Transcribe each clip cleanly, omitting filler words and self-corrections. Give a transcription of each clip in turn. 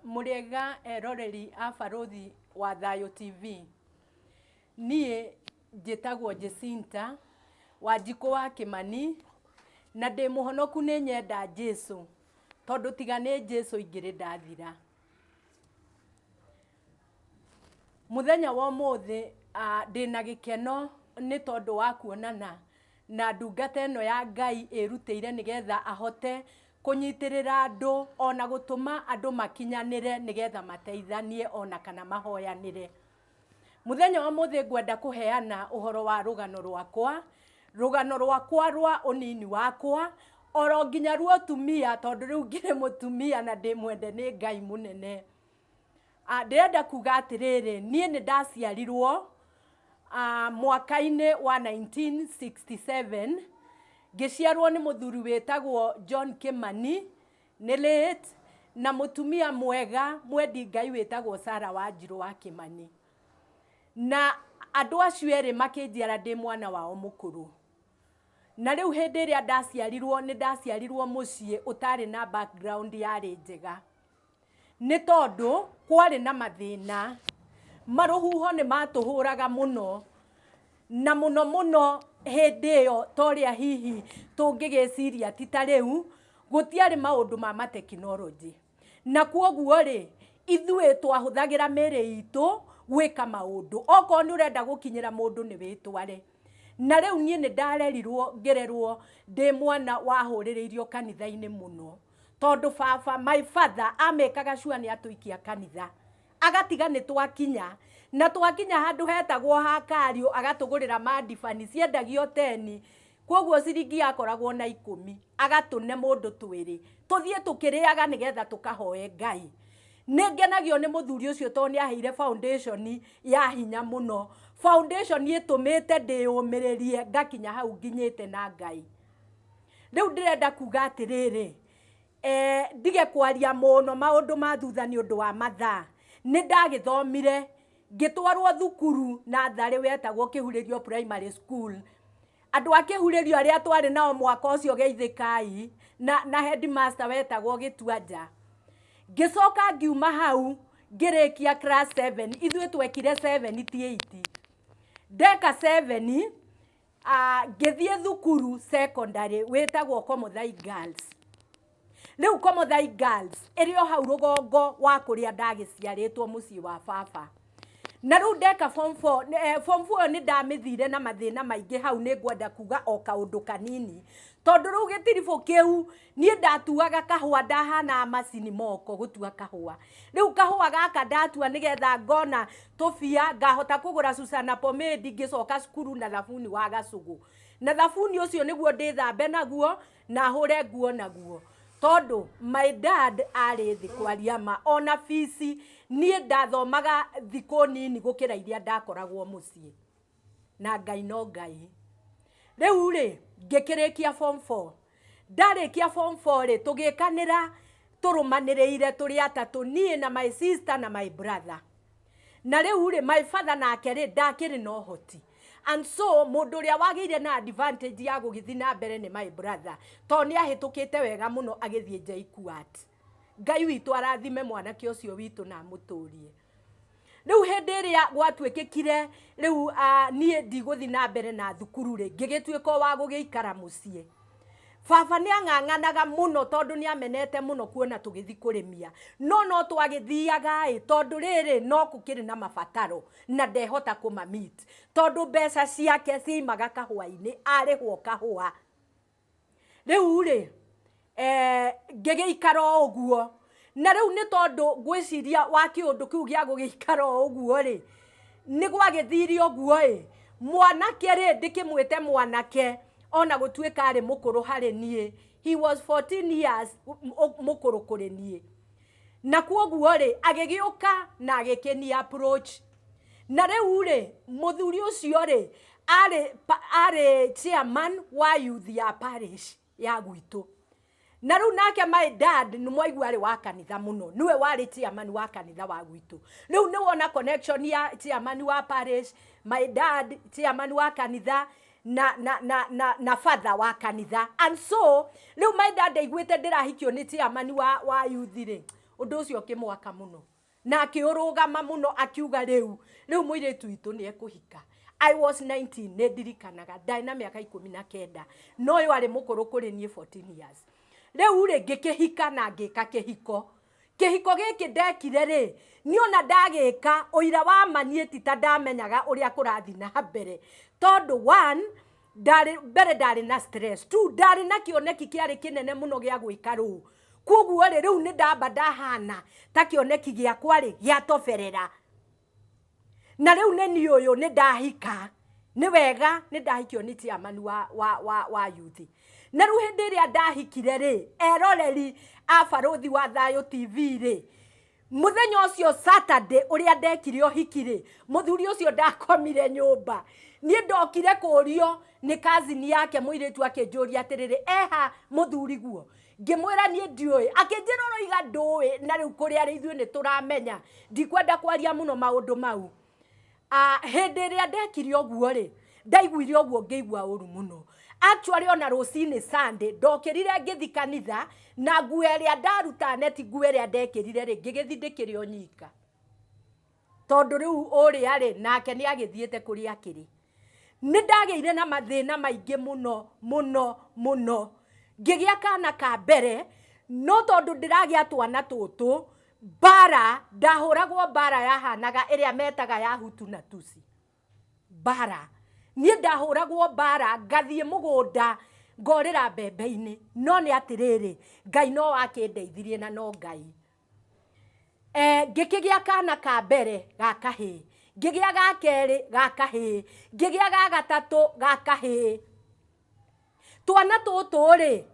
Muriega eroreri a barothi wa Thayo TV. Nie njĩtagwo Jacinta Wanjikũ wa Kĩmani na ndĩ mũhonoku nĩ nyenda Jesu tondũ tiga nĩ Jesu ingĩrĩ ndathira. Mũthenya wa ũmũthĩ ndĩna gĩkeno nĩ tondũ wa kuonana na ndungata ĩno ya Ngai ĩrutĩire nĩgetha ahote kũnyitĩrĩra andũ ona gũtũma andũ makinyanĩre nĩgetha mateithanie ona kana mahoyanĩre. Mũthenya wa ũmũthĩ ngwenda kũheana ũhoro wa rũgano rwakwa rwa ũnini wakwa oro nginya rwa ũtumia tondũ rĩu ngĩrĩ mũtumia na ndĩmwende nĩ Ngai mũnene. Ndĩrenda kuga atĩrĩrĩ, niĩ nĩ ndaciarirwo mwaka-inĩ wa 1967 ngĩciarwo nĩ mũthuri wĩtagwo John Kĩmani nĩ late na mũtumia mwega mwendi Ngai wĩtagwo Sarah Wanjirũ wa Kĩmani. Na andũ acio erĩ makĩnjiara ndĩ mwana wao mũkũrũ. Na rĩu hĩndĩ ĩrĩa ndaciarirwo mũciĩ ũtarĩ na background yarĩ njega. Nĩ tondũ kwarĩ na mathĩna, marũhuho nĩ matũhũraga mũno na mũno hĩndĩ ĩyo torĩa hihi tũngĩgĩciria ti ta rĩu, gũtiarĩ maũndũ ma matekinoronjĩ. Na kwoguo rĩ, ithuĩ twahũthagĩra mĩĩrĩ itũ gwĩka maũndũ. Okorwo nĩ ũrenda gũkinyĩra mũndũ nĩ wĩtware. Na rĩu niĩ nĩ ndarerirwo ngĩrerwo ndĩ mwana wahũrĩrĩirio kanitha-inĩ mũno. Tondũ baba, my father, amekaga sure nĩ atũikia kanitha. Agatiga nĩ twakinya. Na twakinya handũ hetagwo ha Kariũ agatũgũrĩra mandibani ciendagio 10. Kwoguo ciringi yakoragwo na 10. Agatũne mũndũ twĩrĩ. Tũthiĩ tũkĩrĩaga nĩgetha tũkahoe Ngai. Nĩngenagio nĩ mũthuri ũcio tondũ nĩ aheire foundation ya hinya mũno. Foundation ĩtũmĩte ndĩyũmĩrĩrie ngakinya hau nginyĩte na Ngai. Rĩu ndĩrenda kuga atĩrĩrĩ, ndige kwaria mũno maũndũ ma thutha nĩ ũndũ wa mathaa. Nĩ ndagĩthomire ngĩtwarwo thukuru na tharĩ wetagwo Kĩhurĩrio Primary School. Andũ a Kĩhurĩrio arĩa twarĩ nao mwaka ũcio geithĩkai na headmaster wetagwo Gĩtuanja. Ngĩcoka ngiuma hau ngĩrĩkia class 7. Ithuĩ twekire 7 ti 8. Ndeka 7 ngĩthiĩ thukuru secondary wetagwo Komuthai Girls. Rĩu Komuthai Girls ĩrĩ o hau rũgongo wa kũrĩa ndagĩciarĩtwo mũciĩ wa baba. Na rĩu ndeka form 4. Form 4 nĩ ndamĩthire na mathĩna maingĩ hau nĩ ngwenda kuga o kaũndũ kanini. Tondũ rĩu gĩtiribũ kĩu niĩ ndatuaga kahũa ndahana macini moko gũtua kahũa. Rĩu kahũa gaka ndatua nĩgetha ngona tũbia ngahota kũgũra Susana Pomade ngĩcoka cukuru na thabuni wa Gacũgũ. Na thabuni ũcio nĩguo ndĩthambe naguo na hũre nguo naguo. Tondũ my dad arĩ thĩ kwaria ma ona fees niĩ ndathomaga thikũ nini gũkĩra iria ndakoragwo mũciĩ. Na Ngai no Ngai. Rĩu rĩ ngĩkĩrĩkia form 4. Ndarĩkia form 4 rĩ tũgĩkanĩra tũrũmanĩrĩire tũrĩ atatũ, niĩ na my sister na my brother. Na rĩu rĩ my father nake rĩ ndakĩrĩ na ũhoti. And so mũndũ ũrĩa wagĩire na advantage ya gũgĩthiĩ na mbere nĩ my brother. Tondũ nĩ ahĩtũkĩte wega mũno agĩthiĩ JKUAT. Ngai witũ arathime mwanake ũcio witũ na mũtũrie. Rĩu hĩndĩ ĩrĩa gwatuĩkĩkire rĩu niĩ ndigũthiĩ na mbere na thukuru rĩ ngĩgĩtuĩka wa gũgĩikara mũciĩ. Baba nĩ ang'ang'anaga mũno tondũ nĩ amenete mũno kuona tũgĩthiĩ kũrĩmia. No twagĩthiaga tondũ rĩrĩ no gũkĩrĩ na mabataro na ndehota kũmamit. Tondũ mbeca ciake ciimaga kahũa-inĩ arĩhwo kahũa. Rĩu rĩ ngĩgĩikara o ũguo. Na rĩu nĩ tondũ ngwĩciria wa kĩũndũ kĩu gĩa gũgĩikara o ũguo rĩ nĩ gwagĩthire ũguo mwanake rĩ ndĩkĩmwĩte mwanake ona gũtuĩka arĩ mũkũrũ harĩ niĩ. He was 14 years mũkũrũ kũrĩ niĩ. Na kwoguo rĩ agĩgĩũka na agĩkĩni approach. Na rĩu rĩ mũthuri ũcio rĩ arĩ chairman wa youth ya parish ya gwitũ. Na rĩu nake my dad nĩ mwaigua arĩ wa kanitha mũno. Nĩwe warĩ chairman wa kanitha wa gwitũ. Rĩu nĩ wona connection ya chairman wa parish, my dad chairman wa kanitha na father wa kanitha. And so rĩu my dad aiguĩte ndĩrahikio nĩ chairman wa youth rĩ undu ucio kimwaka muno na akiurugama muno akiuga riu muiretu itu ni ekuhika. I was 19 ne dirikanaga ndai na miaka 19 no yo ari mukuru kuri nie 14 years. Riu ri ngikihika na ngika kihiko giki ndekire ri ni ona ndagika uira wa manie tita ndamenyaga uria kurathi na mbere tondu one ndari na stress, two ndari na kioneki kiari kinene muno gia gwika ru koguo ri riu ni ndamba ndahana ta kioneki giakwa ri gia toberera na riu ni uyu ni ndahika ni wega ni ndahikio ni chairman wa youth na riu hindi ria ndahikire ri eroreri a Baruthi wa Thayo TV ri muthenya ucio Saturday uria ndekire uhikire muthuri ucio ndakomire nyumba ni ndokire kurio ni cousin yake muiretu akinjuria atiriri eha muthuri guo ngimwira ni ndioi akinjira roiga ndui na riu kuri ari ithuĩ ni turamenya ndikwenda kwaria muno maundu mau hindi ria ndekire uguo ri ndaiguire uguo ngeigua uru muno. Actually ona rucini Sunday ndokirire ngithi kanitha na nguo iria ndaruta neti nguo iria ndekirire ri ngigithi ndikiri onyika tondu riu uria ri nake ni agithiete kuri akiri ni ndageire na mathina maingi muno ngigia kana ka mbere no tondu ndiragia twana tutu bara ndahuragwo bara yahanaga iria metaga ya Hutu na Tusi bara ni ndahuragwo bara ngathie mugunda ngorera mbembe-ini no ni atiriri Ngai no akindeithirie na no Ngai ngikigia kana ka mbere gakahi ngigia ga keri gakahi ngigia ga gatatu gakahi twana tutu ri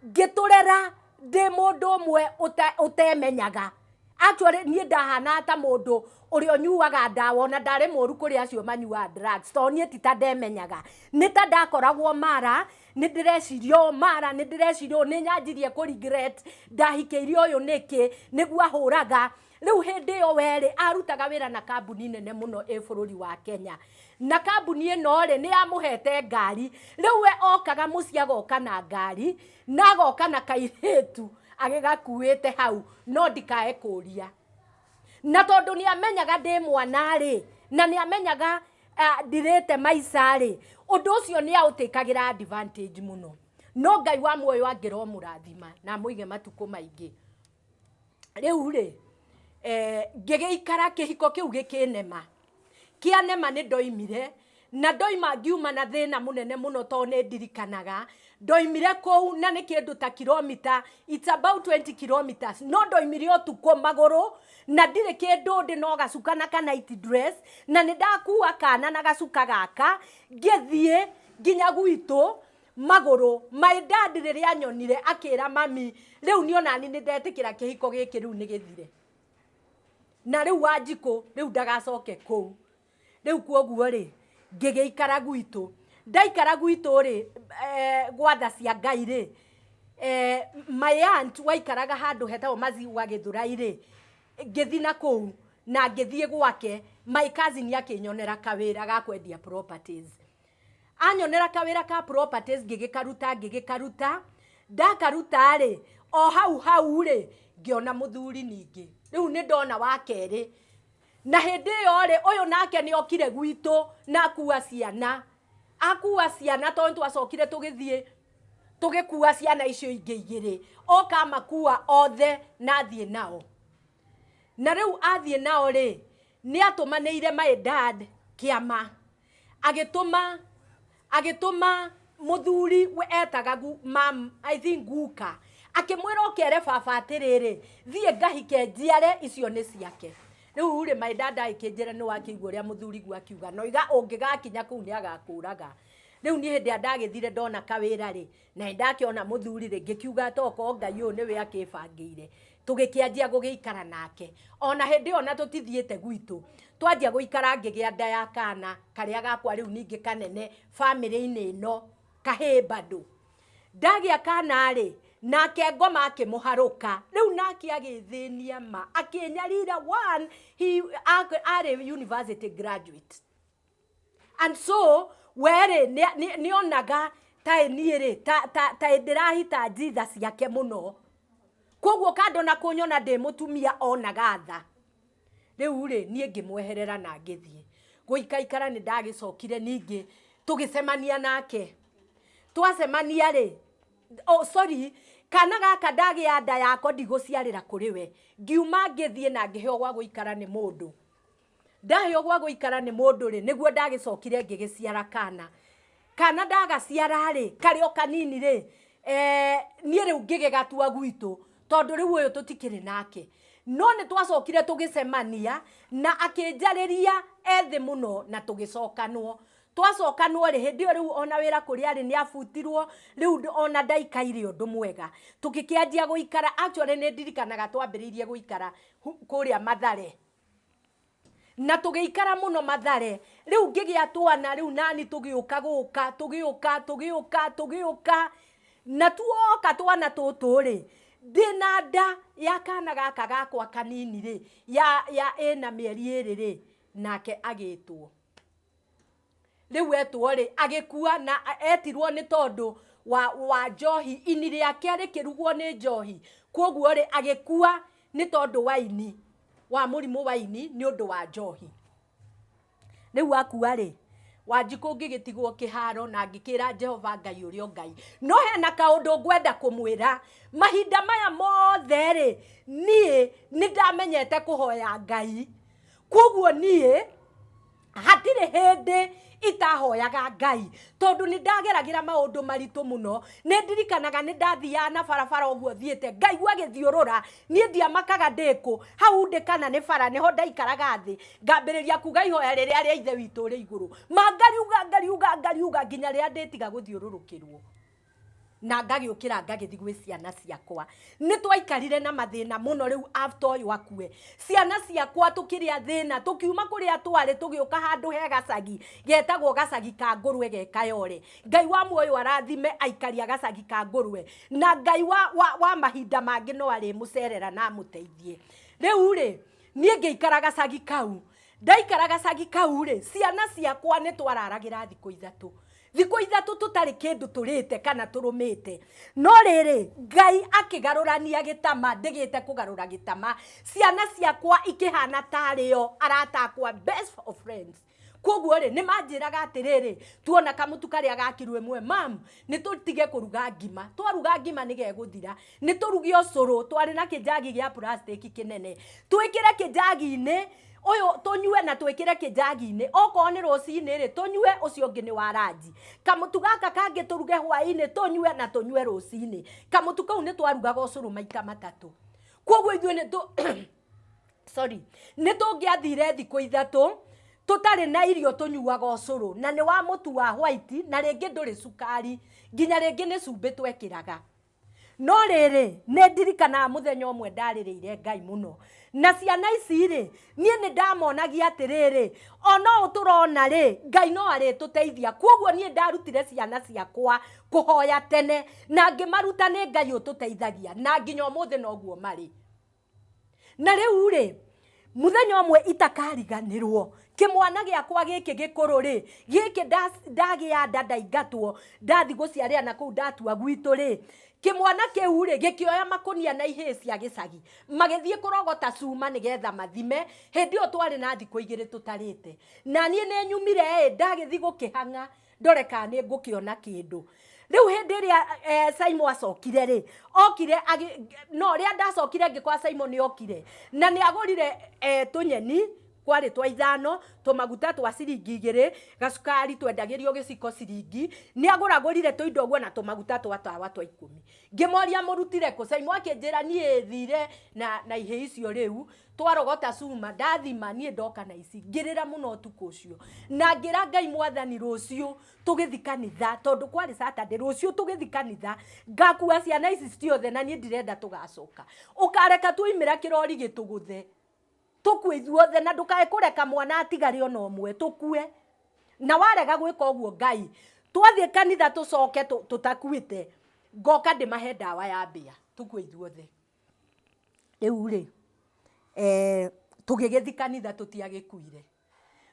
ngiturera ndi mundu mwe utemenyaga actually ni ndahana ta mundu uri onyuaga ndawa na ndari moru kuri acio manyua drugs to ni tita ndemenyaga ni ta ndakoragwo mara ni ndirecirio mara ni ndirecirio ni nyanjirie ku regret ndahikeirio uyu niki niguo ahuraga riu hindi yo weri arutaga wira na kambuni nene muno bururi wa Kenya na kambuni ino ri ni amuhete ngari riu we okaga mucia goka na ngari na goka na kairetu agigakuite hau no ndikae kuria na tondu ni amenyaga ndi mwana ri na ni amenyaga ndirete maica ri undu ucio ni autikagira advantage muno no Ngai wa muoyo angiro murathima na muige matuko maingi riu ri ngigeikara kihiko kiu gikinema kianema ni ndoimire na ndoima ngiuma na thina munene muno to ni ndirikanaga ndoimire kou na ni kindu ta kilomita it's about 20 kilometers no ndoimire otuko maguru na ndire kindu ndi no gacuka na night dress na ni ndakuwa kana na gacuka gaka ngithie nginya gwitu maguru my dad riria nyonire akira mami riu ni onani ni ndetikira kihiko giki riu ni githire na riu Wanjiku riu ndagacoke kou riu kuoguo ri ngigeikara gwitu ndaikara gwitu ri gwatha cia Ngai ri my aunt waikaraga handu hetao mazi wa Githurai ri ngithina kou na ngithie gwake my cousin yake nyonera kawira ga kwendia properties anyonera kawira ka properties ngigikaruta ndakaruta ri o hau ri ngiona muthuri ningi riu ni ndona wa keri na hindi yo ri uyu nake ni okire gwitu na akuwa ciana tondu twacokire tugithie tugikuwa ciana icio ingi igiri oka makuwa othe na thie nao na riu athie nao ri ni atumaneire my dad kiama agituma muthuri we etaga mam I think guka akimwira okere baba atiriri thie ngahike njiare icio ni ciake riu ri my dad aikinjira ni wakigwo ria muthuri gwa kiuga noiga ungigakinya kuu ni agakuraga riu ni hindi ndagithire ndona kawira ri na ndakiona muthuri ri ngikiuga toko Ngai uyu niwe akibangire tugikianjia gugiikara nake ona hindi ona tutithiete gwitu twanjia guikara ngigia nda ya kana karia gakwa riu ningi kanene family-ini ino kahimbandu ndagia kana ri nake ngoma akimuharuka riu nake agithinia ma akinyarira one he are university graduate and so where ni onaga ta niire ta ndirahita Jesus yake muno koguo kando na kunyona ndi mutumia ona gatha riu ri nie ngimweherera na ngithie guikaikara ni ndagicokire ningi tugicemania nake twasemania ri sorry kana gaka ndagia nda yako ndiguciarira kuri we ngiuma ngithie na ngiheo gwa guikara ni mundu ndaheo gwa guikara ni mundu ri niguo ndagicokire ngigiciara kana ndagaciara ri kario kanini ri nie riu ngigegatua gwitu tondu riu uyu tutikiri nake no ni twacokire tugicemania na akinjariria ethi muno na tugicokanwo twacokanwo ri hindi riu ona wira kuri ari ni abutirwo riu ona ndaikaire undu mwega tugikianjia guikara actually ni ndirikanaga twambiriirie guikara kuria Mathare na tugiikara muno Mathare riu ngigia twana riu nani tugiuka na tuoka twana tuturi ndina nda ya kana gaka gakwa kanini ri ya ena mieri iri ri nake agitwo riu etwo ri agikua na etirwo ni tondu wa njohi ini riake rikirugwo ni njohi koguo ri agikua ni tondu wa ini wa murimu wa ini ni undu wa njohi riu akua ri Wanjiku ngigitigwo kiharo na ngikira Jehova Ngai urio Ngai no hena kaundu ngwenda kumwira mahinda maya mothe ri nie ni ndamenyete kuhoya Ngai koguo nie hatire hindi itahoyaga Ngai tondu ni ndageragira maundu maritu muno ni ndirikanaga ni ndathia na barabara uguo thiete Ngai wagithiurura nie ndiamakaga ndiku hau ndikana ni bara niho ndaikaraga thi ngambiriria kuga ihoya riria ria ithe witu ri iguru ngariuga nginya ria nditiga guthiururukirwo na ngagiukira ngagithi gwi ciana ciakwa ni twaikarire na mathina muno riu after oyu akue ciana ciakwa tukiria thina tukiuma kuria twari tugiuka handu he gacagi getagwo gacagi ka ngurwe gekayore Ngai wa muoyo arathime aikaria gacagi ka ngurwe na Ngai wa mahinda mangi no ari mucerera na muteithie riu ri nie ngiikara gacagi kau ndaikara gacagi kau ri ciana ciakwa ni twararagira thiko ithatu tutari kindu turite kana turumite no riri Ngai akigarurania gitama ndigite kugarura gitama ciana ciakwa ikihana tario aratakwa best of friends koguo ri ni manjiraga atiriri tuona kamutu karia gakirwe mwe mam ni tutige kuruga ngima twaruga ngima ni geguthira ni turugi ucuru twari na kijagi gia plastic kinene twikire kijagi-ini oyo tonyue na twikire kijagi-ini oko ni rucini ri tonyue ucio ngi ni wa ranji kamutu gaka kangi turuge hwaini tonyue na tonyue rucini kamutu kau ni twarugaga ucuru maita matatu koguo ithuĩ ni sorry ni tungiathire thikũ ithatu tutari na irio tunyuaga ucuru na ni wa mutu wa white na ringi nduri sukari nginya ringi ni cumbi twekiraga no riri ne ndirikana muthenya umwe ndaririire Ngai muno na ciana ici ri nie ni ndamonagia atiriri ono uturona ri Ngai no ari tuteithia koguo nie ndarutire ciana ciakwa kuhoya tene na ngimaruta ni Ngai ututeithagia na nginya umuthi noguo mari na riu ri muthenya umwe itakariganirwo kimwana giakwa giki gikuru ri giki ndagia ndaingatwo ndathi guciaria na ku ndatua gwitu ri kimwana kiu ri gikioya makunia na ihĩ cia gicagi magithie kurogota cuma nigetha mathime hindi o twari na thiko igiri tutarite na nie ne nyumire ndagithi gukihanga ndoreka ni ngukiona kindu riu hindi ria Simon acokire ri okire no ria ndacokire ngikwa Simon ni okire na ni agurire tunyeni kwari twa ithano tumaguta twa ciringi 2 gacukari twendagirio giciko ciringi ni aguragurire tuindo guo na tumaguta twa tawa twa 10 ngimoria murutire ku Simon akinjira nie thire na ihe icio riu twarogota cuma ndathima nie ndoka na ici ngirira muno tuko ucio na ngira Ngai mwathani rucio tugithi kanitha tondu kwari Saturday rucio tugithi kanitha ngakua ciana ici ciothe na nie ndirenda tugacoka ukareka tuimira kirori gituguthe tukue ithuothe na ndukae kureka mwana atigare ona umwe tukue na warega gwika uguo Ngai twathie kanitha tucoke tutakuite ngoka ndimahe ndawa ya mbia tukue ithuothe riu ri tugigithi kanitha tutiagikuire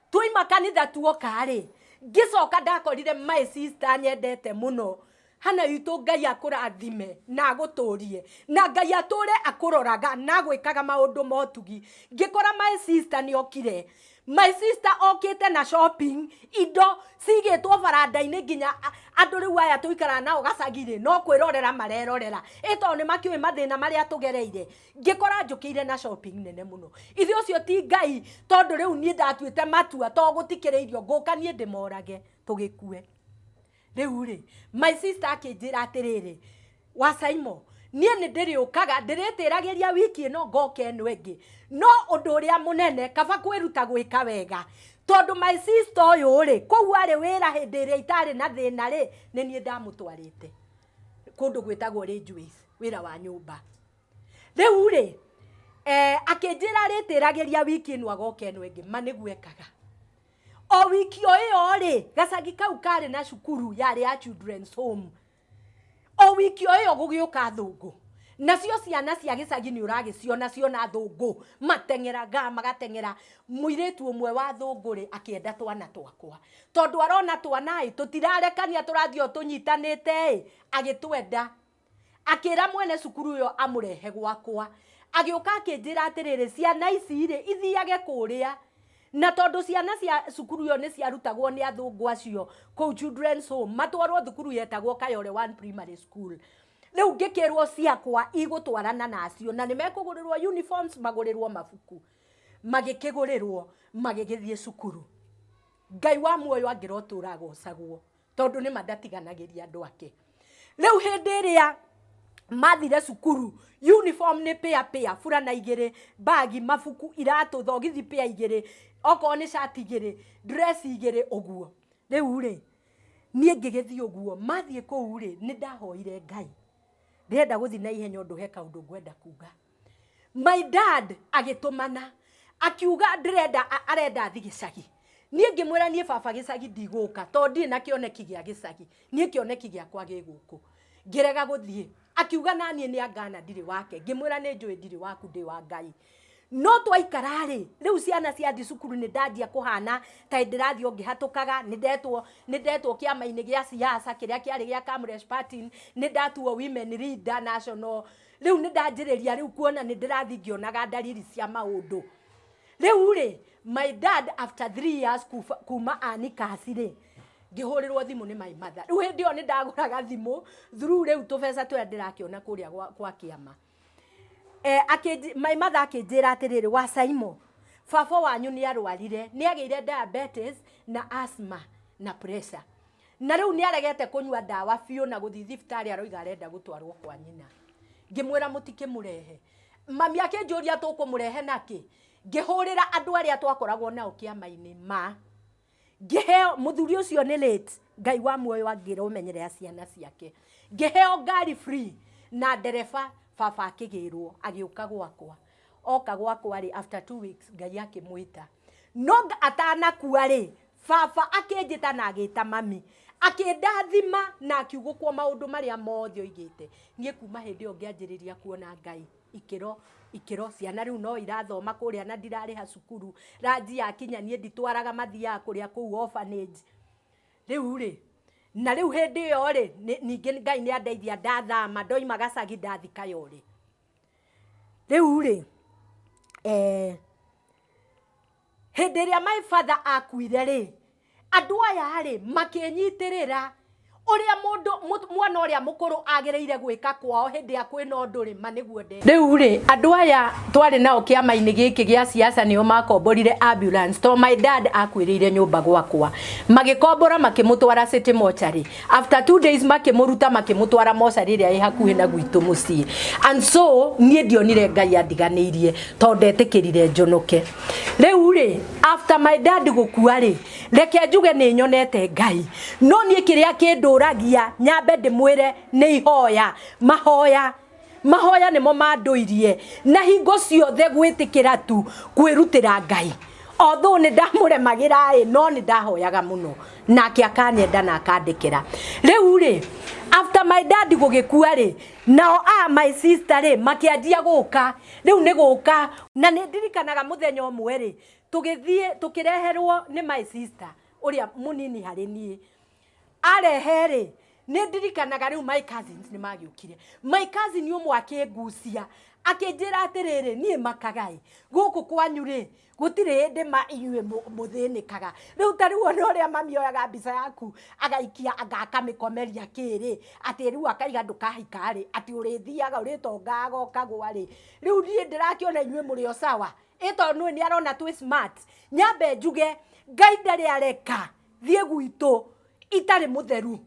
tuima kanitha tuoka ri ngicoka ndakorire my sister nyendete muno hana itu Ngai akurathime na guturie na Ngai ature akuroraga na gwikaga maundu motugi ngikora my sister ni okire my sister okite na shopping indo sigitwo baranda-ini nginya andu riu aya tuikara nao gacagire no kwirorera marerorera ito ni makiui mathina maria tugereire ngikora njukire na shopping nene muno ithi ucio ti Ngai tondu riu ni ndatuite matua to gutikiriirio nguka ni ndimorage tugikue riu ri my sister akinjira atiriri wa Saimo nie ni ndiriukaga ndiritiragiria wiki no ngoke eno engi no undu uria munene kaba kwiruta gwika wega tondu my sister uyu ri kou ari wira hindi iria itari na thina ri ni nie ndamutwarite kundu gwitagwo Ridgeways wira wa nyumba riu ri akinjira ritiragiria wiki no agoke eno engi maniguekaga o wiki oyo ri gacagi kau kari na cukuru yari ya children's home o wiki oyo gugiuka thungu nacio ciana cia gicagi ni uragiciona ciona thungu matengeraga magatengera muiritu umwe wa thungu ri akienda twana twakwa tondu arona twana tutirarekania turathio tunyitanite agitwenda akira mwene cukuru yo amurehe gwakwa agiuka akinjira atiriri ciana ici ri ithiage kuria na tondu ciana cia cukuru yo ni ciarutagwo ni athungu acio kou children's home matwarwo thukuru yetagwo Kayole 1 primary school riu ngikirwo ciakwa igutwarana nacio na nimekugurirwo uniforms magurirwo mabuku magikigurirwo magigithie cukuru Ngai wa muoyo angirotura gocagwo tondu ni mandatiganagĩria andu ake riu hindi iria mathire cukuru uniform ni pia furana igere bagi mafuku iratu thogithi pia igere oko ni shati igere dress igere oguo riu ri nie ngigithie oguo mathie kou ri ni ndahoire Ngai ndenda guthi na ihenya undu heka undu ngwenda kuga my dad agitumana akiuga ndrenda arenda athi gicagi nie ngimwira nie baba gicagi ndiguka tondu na kioneki gia gicagi nie kioneki giakwa giguku ngirega guthie akiuga nanie ni angana ndiri wake ngimwira ni njui ndiri waku ndi wa Ngai no twaikarari riu ciana cia thukuru ni ndandia kuhana ta ndirathi ngihatukaga ni ndetwo kiama-ini gia siasa kiria kiari gia Kamresh Party ni ndatuo women leader national riu ni ndanjiriria riu kuona ni ndirathi ngionaga dalili cia maundu riu ri my dad after 3 years kuma anikasi ri ngihurirwo thimu ni my mother riu hindi yo ni ndaguraga thimu through riu tubesa twa ndirakiona kuria kwa kiama my mother akinjira atiriri wa Saimo baba wanyu ni arwarire ni ageire diabetes na asthma na pressure na riu ni aregete kunywa dawa biu na guthi thibitari aroiga arenda gutwarwo kwa nyina ngimwira mutike murehe mami akinjuria tukumurehe naki ngihurira andu aria twakoragwo nao kiama-ini ma ngiheo muthuri ucio ni late Ngai wa muoyo angira umenyerera ciana ciake ngiheo ngari free na ndereba baba akigirwo agiuka gwakwa oka gwakwa ri after 2 weeks Ngai akimwita no atanakua ri baba akinjita na agita mami akindathima na akiugukwo maundu maria mothe oigite nie kuma hindi yo ngianjiriria kuona Ngai ikiro ciana riu no irathoma kuria na ndirariha cukuru ranji yakinya nie nditwaraga mathia kuria kou orphanage riu ri na riu hindi yo ri ningi Ngai ni andeithia ndathama ndoima gacagi ndathi Kayole riu ri hindi ria my father akuire ri andu aya ri makinyitirira uria mundu mwana uria mukuru agireire gwika kwao hindi akwina undu ri maniguo nde riu ri andu aya twari nao kiama-ini giki gia siasa nio makomborire ambulance to my dad akwirire nyumba gwakwa magikombora makimutwara city mortuary after 2 days makimuruta makimutwara mortuary ria ihakuhi na gwitu mucii and so nie ndionire Ngai andiganirie to ndetikirire njonoke riu ri after my dad gukua ri reke njuge ni nyonete Ngai no nie kiria kinduragia nyambe ndimwire ni ihoya mahoya nimo manduirie na hingo ciothe gwitikira tu kwirutira Ngai although ni ndamuremagira no ni ndahoyaga muno nake akanyenda na akandikira riu ri after my dad gugikua ri nao my sister ri makianjia guka riu ni guka na ni ndirikanaga muthenya umwe ri tugithie tukireherwo ni my sister uria munini hari nie arehere nä ndirikanaga rä u my cousins nä magiåkire my cousin å mwe akä akinjira atiriri nie makagai guku kwanyu ri gutiri hindi ma inyue muthinikaga riu tariu ona uria mami oyaga mbica yaku agaikia akamikomeria kiri ati riu akaiga ndukahika ri ati urithiaga uritongaga ukagwa ri riu nie ndirakiona inyue muri o sawa ito nue ni arona twi smart nyambe njuge Ngai ndari areka thie gwitu itari mutheru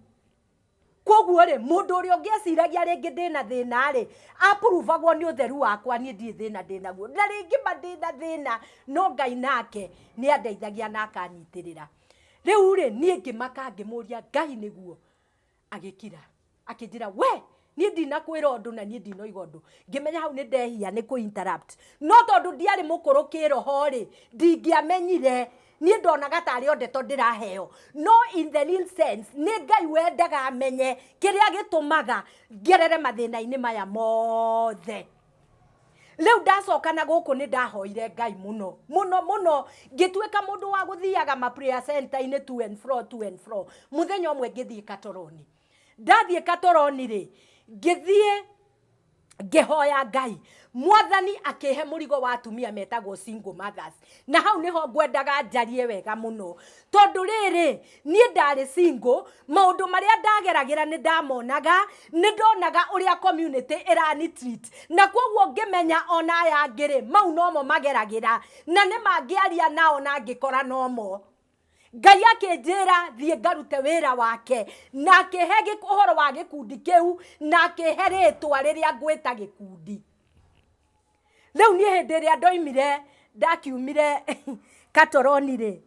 koguo ri mundu uri ungiciragia ringi ndina thina ri apuruvagwo ni utheru wakwa ni ndi thina ndinaguo na ringi ma ndina thina no Ngai nake ni andeithagia na akanyitirira riu ri nie ngimaka ngimuria Ngai niguo agikira akinjira we nie ndinakwira undu na nie ndinoiga undu ngimenya hau ni ndehia ni ku interrupt no tondu ndiari mukuru kiroho ri ndingiamenyire nie ndonaga tari ondeto ndiraheo no in the real sense ni Ngai wendaga amenye kiria gitumaga ngerere mathina-ini maya mothe riu ndacokana guku ni ndahoire Ngai muno ngituika mundu wa guthiaga ma prayer center-ini to and fro muthenya umwe ngithie Katoroni ndathie Katoroni ri ngithie ngihoya Ngai mwathani akihe murigo wa atumia metagwo single mothers na hau niho ngwendaga njarie wega muno tondu riri nie ndari single maundu maria ndageragira ni ndamonaga ni ndonaga uria community irani treat na koguo ngimenya ona aya ngiri mau nomo mageragira na ni mangiaria nao na ngikora nomo Ngai akinjira thie ngarute wira wake na akihe uhoro wa gikundi kiu na akihe ritwa riria ngwita gikundi riu nie hindi ria ndoimire ndakiumire Katoroni ri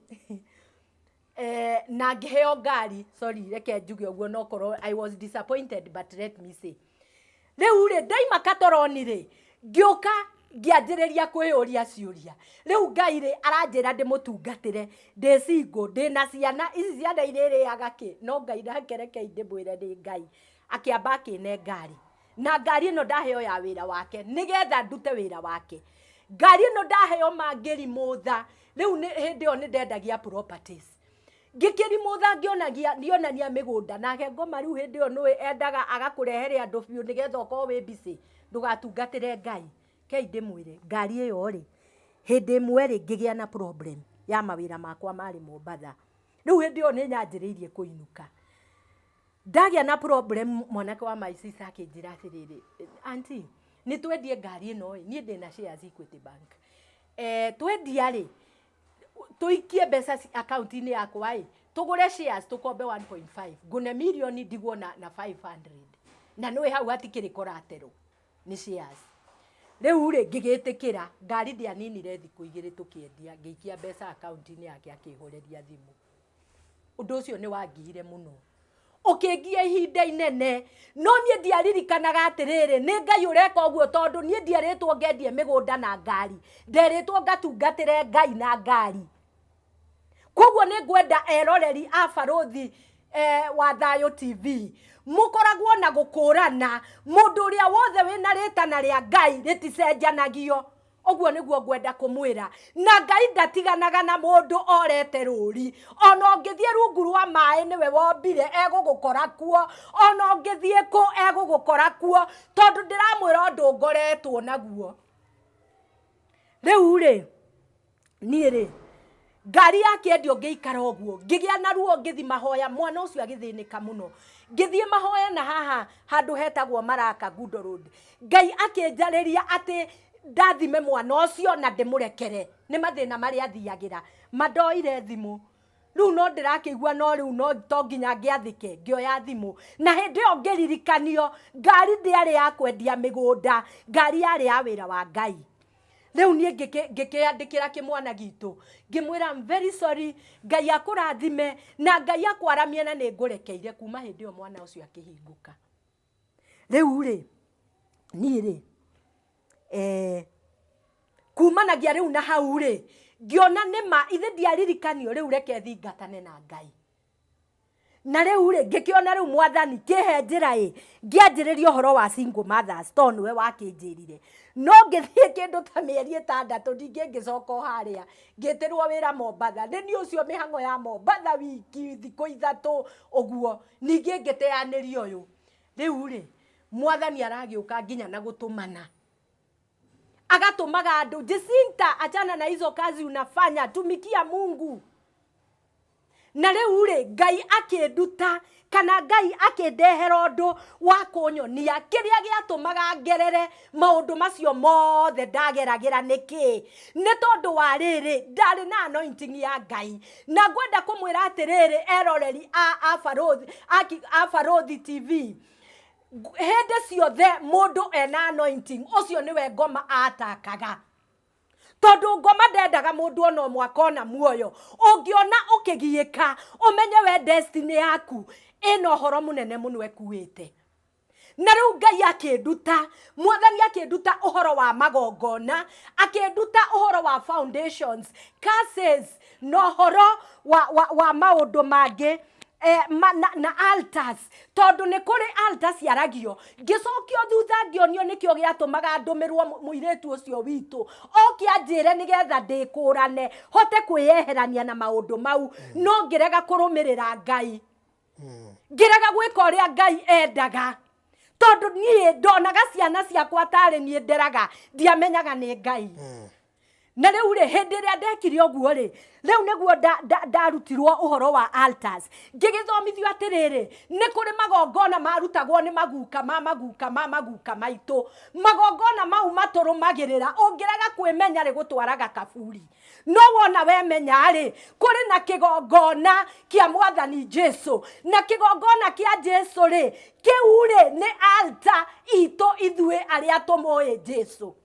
na ngiheo ngari sorry reke njuge uguo no korwo I was disappointed but let me say riu ri ndaima Katoroni ri ngiuka ngianjiriria kwiyuria ciuria riu Ngai ri aranjira ndimutungatire ndi single ndina ciana ici ciana iririaga ki no Ngai ndakereke ndimwire ndi Ngai akiamba akine ngari na ngari ino ndaheo ya wira wake nigetha ndute wira wake ngari ino ndaheo mangiri mutha riu hindi yo ni ndendagia properties ngikiri mutha ngionania migunda nake ngoma riu hindi yo nui endaga agakurehere andu biu nigetha ukorwo wi busy ndugatungatire Ngai kei ndimwire ngari iyo ri hindi imwe ri ngigia na problem ya mawira makwa mari Mombatha riu hindi yo ni nyanjiriirie kuinuka ndagia na problem mwanake wa my sister akinjira atiriri auntie ni twendie ngari ino ni ndina shares Equity Bank twendia ri tuikie mbeca account-ini yakwa tugure shares tukombe 1.5 ngune milioni ndigwo na 500 na nwe hau hatikiri collateral ni shares riu ri ngigitikira ngari ndianinire thiku igiri tukiendia ngiikia mbeca account-ini yake akihureria thimu undu ucio ni wangiire muno ukingia ihinda inene no nie ndiaririkanaga atiriri ni Ngai ureka uguo tondu nie ndiaritwo ngendie migunda na ngari nderitwo ngatungatire Ngai na ngari koguo ni ngwenda eroreri a Barothi wa Thayo TV mukoragwo na gukurana mundu uria wothe wina ritana ria Ngai riticenjanagio oguo niguo ngwenda kumwira na Ngai ndatiganaga na mundu orete ruri ona ungithie rungu rwa mai niwe wombire egugukora kuo ona ungithie ku egugukora kuo tondu ndiramwira undu ngoretwo naguo riu ri nie ri ngari yake endio ngiikara oguo ngigia na ruo ngithi mahoya mwana ucio agithinika muno ngithie mahoya na haha handu hetagwo Maraka Gundo Road Ngai akinjariria ati ndathime mwana ucio na ndimurekere ni mathina mari athiagira mandoire thimu riu no ndirakigua no riu no to nginya ngiathike ngioya thimu na hindi yo ngiririkanio ngari ndiari ya kwendia migunda ngari yari ya wira wa Ngai riu nie ngikiandikira kimwana gitu ngimwira I'm very sorry Ngai akurathime na Ngai akwaramie na ni ngurekeire kuma hindi yo mwana ucio akihinguka riu ri nie ri kumanagia riu na hau ri ngiona nima ithe ndiaririkanio riu reke thingatane na Ngai na riu ri ngikiona riu mwathani kihe njira ngianjiriria horo wa single mothers tonu we wakinjirire no ngithie kindu ta mieri 6 ndingi ngicoka haria ngitirwo wira Mombatha ni ucio mihango ya Mombatha wiki thiko 3 uguo ningi ngiteaniria uyu riu ri mwathani aragiuka nginya na gutumana agatumaga andu Jacinta achana na hizo kazi unafanya tumikia Mungu na riu ri Ngai akinduta kana Ngai akindehera undu wa kunyonia kiria giatumaga ngerere maundu macio mothe ndageragira niki ni tondu wa riri ndari na anointing ya Ngai na ngwenda kumwira atiriri eroreri a Farothi TV hende ciothe mundu ena anointing ucio niwe ngoma atakaga tondu ngoma ndendaga mundu ono mwaka ona muoyo ungiona ukigiika umenye we destiny yaku ino horo munene muno ekuite na riu Ngai akinduta mwathani akinduta uhoro wa magongona akinduta uhoro wa foundations curses no horo wa maundu mangi na altars tondu ni kuri altars yaragio ngicokio thutha ngionio nikio giatumaga ndumirwo muiretu ucio witu okianjire nigetha ndikurane hote kwiyeherania na maundu mau no ngirega kurumirira Ngai ngirega gwika uria Ngai endaga tondu nie ndonaga ciana ciakwa tari nie nderaga ndiamenyaga ni Ngai na riu ri hindi ria ndekire oguo ri riu niguo ndarutirwo uhoro wa altars ngigithomithio atiriri ni kuri magongona marutagwo ni maguka maitu magongona mau maturumagirira ungiraga kwimenya ri gutwaraga kaburi no wona wemenya ri kuri na kigongona kia mwathani Jesu na kigongona kia Jesu ri kiu ri ni altar ito ithue aria tumoe Jesu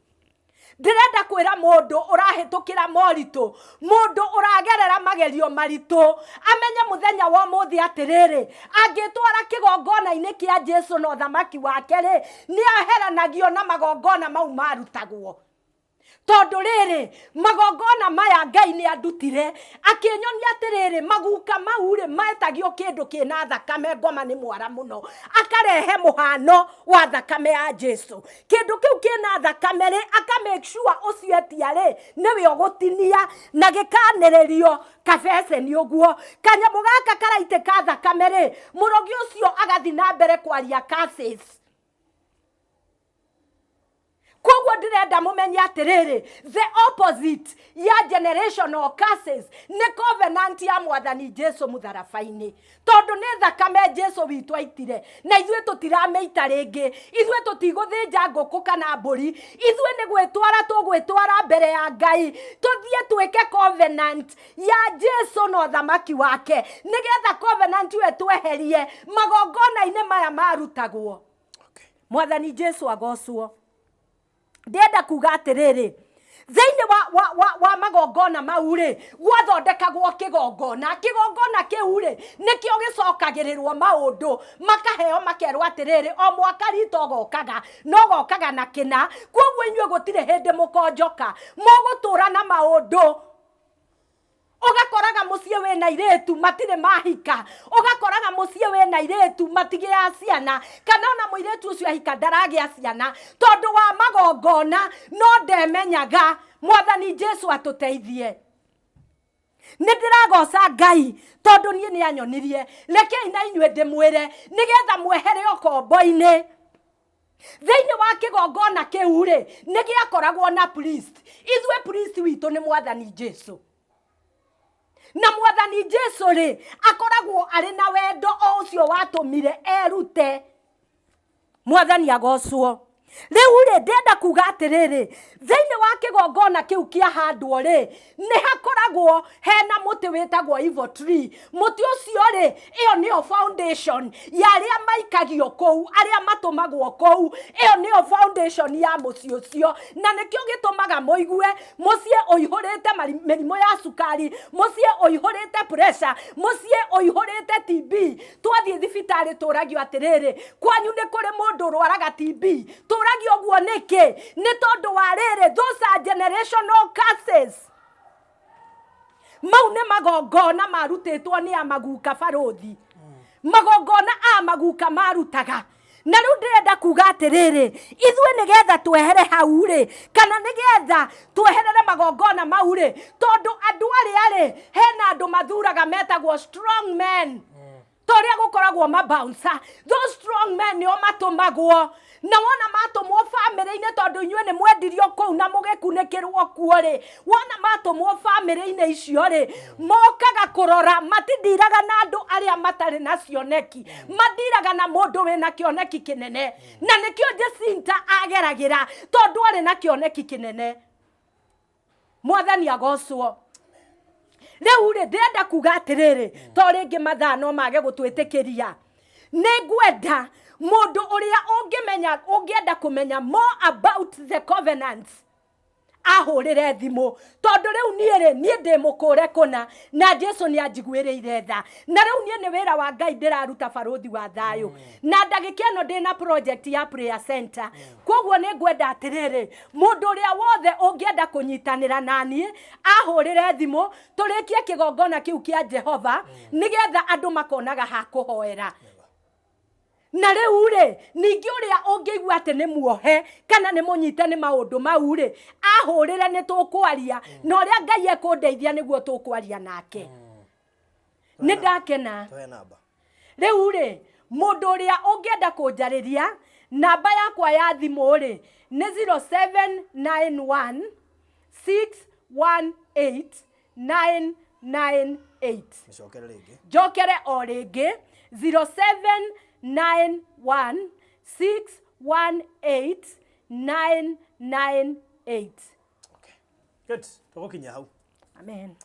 ndirenda kwira mundu urahitukira moritu mundu uragerera magerio maritu amenye muthenya wa muthi atiriri angitwara kigongona-ini kia Jesu no thamaki wake ri ni aheranagio na magongona mau marutagwo tondu riri magongona maya Ngai ni andutire akinyonia atiriri maguka mau ri maetagio kindu kina thakame ngoma ni mwara muno akarehe muhano wa thakame ya Jesu kindu kiu kina thakame ri aka make sure ucio etiare niwe ogutinia na gikanirerio kabese ni uguo kanyamu gaka karaite ka thakame ri murogi ucio agathi na mbere kwaria curses kogwo ndirenda mumenye atiriri the opposite ya generational curses ni covenant ya mwathani Jesu mutharabaini tondu ni thakame Jesu witu aitire na ithue tutirameita ringi ithue tutiguthinja nguku kana mburi ithue ni gwitwara tugwitwara mbere ya Ngai tuthie twike covenant ya Jesu no thamaki wake nigetha covenant we tweherie magongona-ini maya marutagwo mwathani Jesu agocwo ndenda kuga atiriri thiini wa magongona mau ri gwathondekagwo kigongona kiu ri nikio gicokagirirwo maundu makaheo makerwo atiriri o mwaka rito gokaga no gokaga na kina kogwo inyue gutire hindi mukonjoka mugutura na maundu ugakoraga mucie we na iretu matire mahika ugakoraga mucie we na iretu matigia ciana kana ona muiretu ucio ahika ndaragia ciana tondu wa magongona no ndemenyaga mwathani Jesu atuteithie nindiragoca Ngai tondu nie ni anyonirie rekei na inyue ndimwire nigetha mwehere okombo-ini thiini wa kigongona kiu ri nigiakoragwo na priest ithue priest witu ni mwathani Jesu na mwathani Jesu ri akoragwo ari na wendo ucio watumire erute mwathani agocwo riu ri ndenda kuga atiriri thiini wa kigongona kiu kia handwo ri ni hakoragwo hena muti witagwo evil tree muti ucio ri iyo niyo foundation ya aria maikagio kou aria matumagwo kou iyo niyo foundation ya muci ucio na nikio gitumaga muigue mucie uihurite mirimu ya sukari mucie uihurite pressure mucie uihurite TB twathie thibitari turagio atiriri kwanyu ni kuri mundu rwaraga TB turagi oguo niki ni tondu wa riri those are generational curses mau ne magongona marutitwo ni amaguka Farothi magongona maguka marutaga na riu ndirenda kuga atiriri ithwe nigetha twehere hau ri kana nigetha tweherere magongona mau ri tondu andu ari hena andu mathuraga metagwo strong men toria gukoragwo mabouncer those strong men nio matumagwo na wona matumwo family-ine tondu inywe ni mwendirio kou na mugikunikirwo kuo ri wona matumwo family-ine icio ri mokaga kurora matindiraga na andu aria matari na cioneki mandiraga na mundu wina kioneki kinene na nikio Jacinta ageragira tondu ari na kioneki kinene mwathani agocwo riu ri ndenda kuga atiriri to ringi mathaa no mage gutwitikiria ningwenda mundu uria ungienda kumenya more about the covenants ahurire thimu tondu riu nie ndi mukure kuna na Jesu ni anjiguirire tha na riu nie ni wira wa Ngai ndiraruta baruthi wa thayu na ndagika ino ndi na project ya prayer center koguo ni ngwenda atiriri mundu uria wothe ungienda kunyitanira nani ahurire thimu turikie kigongona kiu kia Jehova nigetha andu makonaga ha kuhoera na riu ri ningi uria ungiigua ati ni muohe kana ni munyite ni maundu mau ri ahurire ni tukwaria na uria Ngai ekundeithia niguo tukwaria nake ni ndakena riu ri mundu uria ungienda kunjariria namba yakwa ya thimu ri ni 0791 618 998 jokere o ringi 0791 618 998. Okay. Good. Tugokinya hau. Amen.